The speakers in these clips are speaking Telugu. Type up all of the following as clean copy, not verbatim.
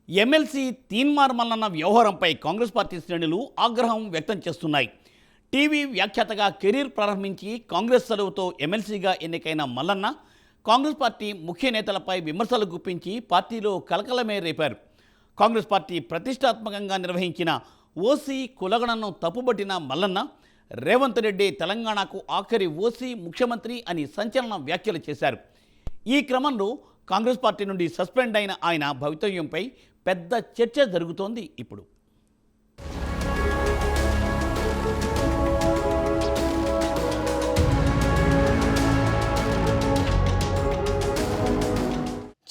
ఎమ్మెల్సీ తీన్మార్ మల్లన్న వ్యవహారంపై కాంగ్రెస్ పార్టీ శ్రేణులు ఆగ్రహం వ్యక్తం చేస్తున్నాయి. టీవీ వ్యాఖ్యాతగా కెరీర్ ప్రారంభించి కాంగ్రెస్ సెలవుతో ఎమ్మెల్సీగా ఎన్నికైన మల్లన్న కాంగ్రెస్ పార్టీ ముఖ్య నేతలపై విమర్శలు గుప్పించి పార్టీలో కలకలమే రేపారు. కాంగ్రెస్ పార్టీ ప్రతిష్టాత్మకంగా నిర్వహించిన ఓసీ కులగణను తప్పుబట్టిన మల్లన్న రేవంత్ రెడ్డి తెలంగాణకు ఆఖరి ఓసీ ముఖ్యమంత్రి అని సంచలన వ్యాఖ్యలు చేశారు. ఈ క్రమంలో కాంగ్రెస్ పార్టీ నుండి సస్పెండ్ అయిన ఆయన భవితవ్యంపై పెద్ద చర్చ జరుగుతోంది. ఇప్పుడు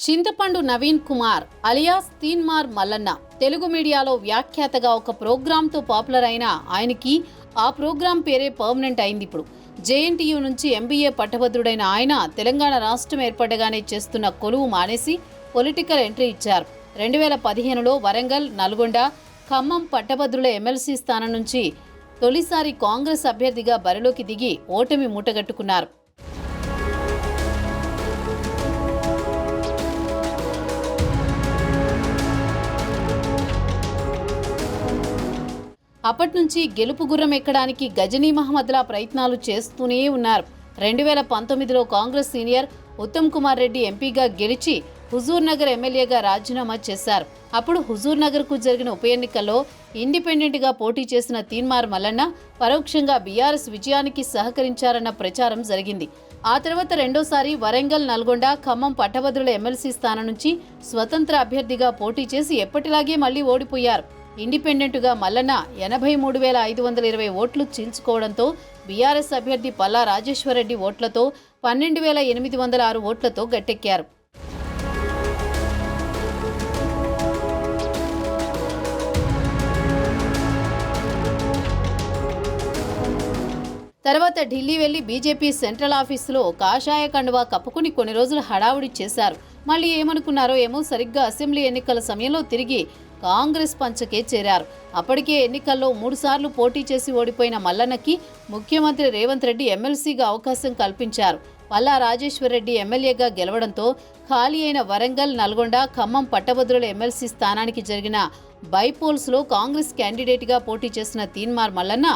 చింతపండు నవీన్ కుమార్ అలియాస్ తీన్మార్ మల్లన్న తెలుగు మీడియాలో వ్యాఖ్యాతగా ఒక ప్రోగ్రాంతో పాపులర్ అయిన ఆయనకి ఆ ప్రోగ్రాం పేరే పర్మనెంట్ అయింది. ఇప్పుడు జేఎన్టీయూ నుంచి ఎంబీఏ పట్టభద్రుడైన ఆయన తెలంగాణ రాష్ట్రం ఏర్పడగానే చేస్తున్న కొలువు మానేసి పొలిటికల్ ఎంట్రీ ఇచ్చారు. 2015లో వరంగల్, నల్గొండ, ఖమ్మం పట్టభద్రుల ఎమ్మెల్సీ స్థానం నుంచి తొలిసారి కాంగ్రెస్ అభ్యర్థిగా బరిలోకి దిగి ఓటమి మూటగట్టుకున్నారు. అప్పటి నుంచి గెలుపు గుర్రం ఎక్కడానికి గజనీ మహమ్మద్లా ప్రయత్నాలు చేస్తూనే ఉన్నారు. 2019లో కాంగ్రెస్ సీనియర్ ఉత్తమ్ కుమార్ రెడ్డి ఎంపీగా గెలిచి హుజూర్ నగర్ ఎమ్మెల్యేగా రాజీనామా చేశారు. అప్పుడు హుజూర్ నగర్కు జరిగిన ఉప ఎన్నికల్లో ఇండిపెండెంట్గా పోటీ చేసిన తీన్మార్ మల్లన్న పరోక్షంగా బీఆర్ఎస్ విజయానికి సహకరించారన్న ప్రచారం జరిగింది. ఆ తర్వాత రెండోసారి వరంగల్, నల్గొండ, ఖమ్మం పట్టభద్రుల ఎమ్మెల్సీ స్థానం నుంచి స్వతంత్ర అభ్యర్థిగా పోటీ చేసి ఎప్పటిలాగే మళ్లీ ఓడిపోయారు. ఇండిపెండెంట్గా మల్లన్న 83,520 ఓట్లు చీల్చుకోవడంతో బీఆర్ఎస్ అభ్యర్థి పల్లా రాజేశ్వరరెడ్డి ఓట్లతో 12,806 ఓట్లతో గట్టెక్కారు. తర్వాత ఢిల్లీ వెళ్లి బీజేపీ సెంట్రల్ ఆఫీసులో కాషాయ కండువా కప్పుకుని కొన్ని రోజులు హడావుడి చేశారు. మళ్ళీ ఏమనుకున్నారో ఏమో సరిగ్గా అసెంబ్లీ ఎన్నికల సమయంలో తిరిగి కాంగ్రెస్ పంచకే చేరారు. అప్పటికే ఎన్నికల్లో 3 సార్లు పోటీ చేసి ఓడిపోయిన మల్లన్నకి ముఖ్యమంత్రి రేవంత్ రెడ్డి ఎమ్మెల్సీగా అవకాశం కల్పించారు. పల్లా రాజేశ్వరరెడ్డి ఎమ్మెల్యేగా గెలవడంతో ఖాళీ అయిన వరంగల్, నల్గొండ, ఖమ్మం పట్టభద్రుల ఎమ్మెల్సీ స్థానానికి జరిగిన బైపోల్స్లో కాంగ్రెస్ క్యాండిడేట్గా పోటీ చేసిన తీన్మార్ మల్లన్న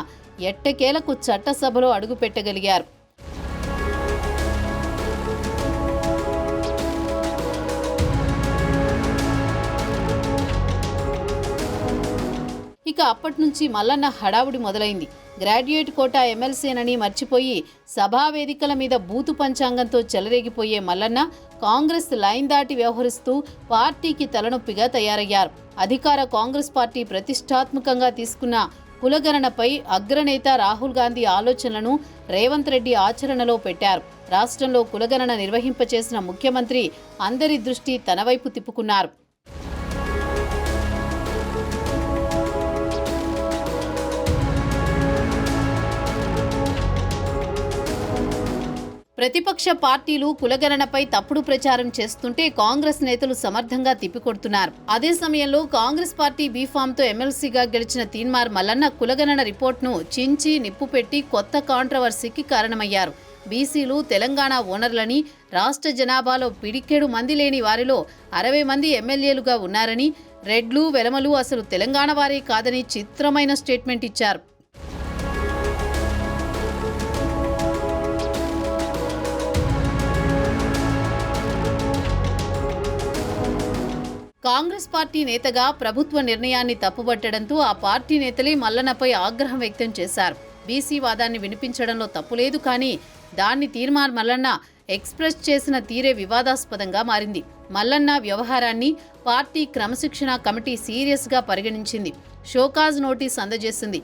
ఎట్టకేలకు చట్టసభలో అడుగుపెట్టగలిగారు. ఇక అప్పటి నుంచి మల్లన్న హడావుడి మొదలైంది. గ్రాడ్యుయేట్ కోటా ఎమ్మెల్సీనని మర్చిపోయి సభా వేదికల మీద బూతు పంచాంగంతో చెలరేగిపోయే మల్లన్న కాంగ్రెస్ లైన్ దాటి వ్యవహరిస్తూ పార్టీకి తలనొప్పిగా తయారయ్యారు. అధికార కాంగ్రెస్ పార్టీ ప్రతిష్టాత్మకంగా తీసుకున్న కులగణనపై అగ్రనేత రాహుల్ గాంధీ ఆలోచనలను రేవంత్ రెడ్డి ఆచరణలో పెట్టారు. రాష్ట్రంలో కులగణన నిర్వహింపచేసిన ముఖ్యమంత్రి అందరి దృష్టి తన వైపు తిప్పుకున్నారు. ప్రతిపక్ష పార్టీలు కులగణనపై తప్పుడు ప్రచారం చేస్తుంటే కాంగ్రెస్ నేతలు సమర్థంగా తిప్పికొడుతున్నారు. అదే సమయంలో కాంగ్రెస్ పార్టీ బీఫామ్తో ఎమ్మెల్సీగా గెలిచిన తీన్మార్ మల్లన్న కులగణన రిపోర్ట్ను చించి నిప్పు పెట్టి కొత్త కాంట్రవర్సీకి కారణమయ్యారు. బీసీలు తెలంగాణ ఓనర్లని, రాష్ట్ర జనాభాలో పిడికెడు మంది లేని వారిలో 60 మంది ఎమ్మెల్యేలుగా ఉన్నారని, రెడ్లు, వెలమలు అసలు తెలంగాణ వారే కాదని చిత్రమైన స్టేట్మెంట్ ఇచ్చారు. కాంగ్రెస్ పార్టీ నేతగా ప్రభుత్వ నిర్ణయాన్ని తప్పుబట్టడంతో ఆ పార్టీ నేతలే మల్లన్నపై ఆగ్రహం వ్యక్తం చేశారు. బీసీ వాదాన్ని వినిపించడంలో తప్పులేదు, కానీ దాన్ని తీన్మార్ మల్లన్న ఎక్స్ప్రెస్ చేసిన తీరే వివాదాస్పదంగా మారింది. మల్లన్న వ్యవహారాన్ని పార్టీ క్రమశిక్షణ కమిటీ సీరియస్గా పరిగణించింది. Show cause notice అందజేసింది.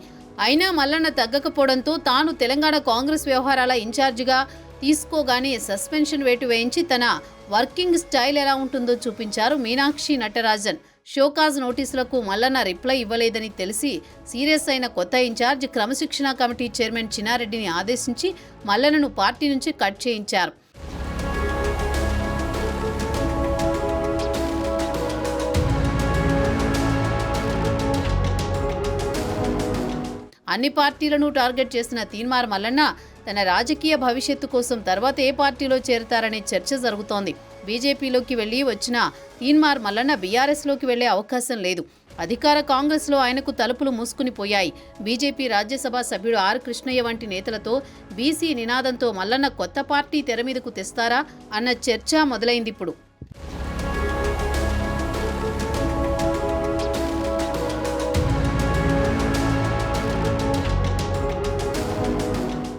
అయినా మల్లన్న తగ్గకపోవడంతో తాను తెలంగాణ కాంగ్రెస్ వ్యవహారాల ఇన్ఛార్జిగా తీసుకోగానే సస్పెన్షన్ వేటు వేయించి తన వర్కింగ్ స్టైల్ ఎలా ఉంటుందో చూపించారు మీనాక్షి నటరాజన్. షోకాజ్ నోటీసులకు మల్లన్న రిప్లై ఇవ్వలేదని తెలిసి సీరియస్ అయిన కొత్త ఇన్ఛార్జ్ క్రమశిక్షణ కమిటీ చైర్మన్ చిన్నారెడ్డిని ఆదేశించి మల్లన్నను పార్టీ నుంచి కట్ చేయించారు. అన్ని పార్టీలను టార్గెట్ చేసిన తీన్మార్ మల్లన్న తన రాజకీయ భవిష్యత్తు కోసం తర్వాత ఏ పార్టీలో చేరతారనే చర్చ జరుగుతోంది. బీజేపీలోకి వెళ్లి వచ్చిన తీన్మార్ మల్లన్న బీఆర్ఎస్లోకి వెళ్లే అవకాశం లేదు. అధికార కాంగ్రెస్లో ఆయనకు తలుపులు మూసుకుని పోయాయి. బీజేపీ రాజ్యసభ సభ్యుడు ఆర్ కృష్ణయ్య వంటి నేతలతో బీసీ నినాదంతో మల్లన్న కొత్త పార్టీ తెర మీదకు తెస్తారా అన్న చర్చ మొదలైందిప్పుడు.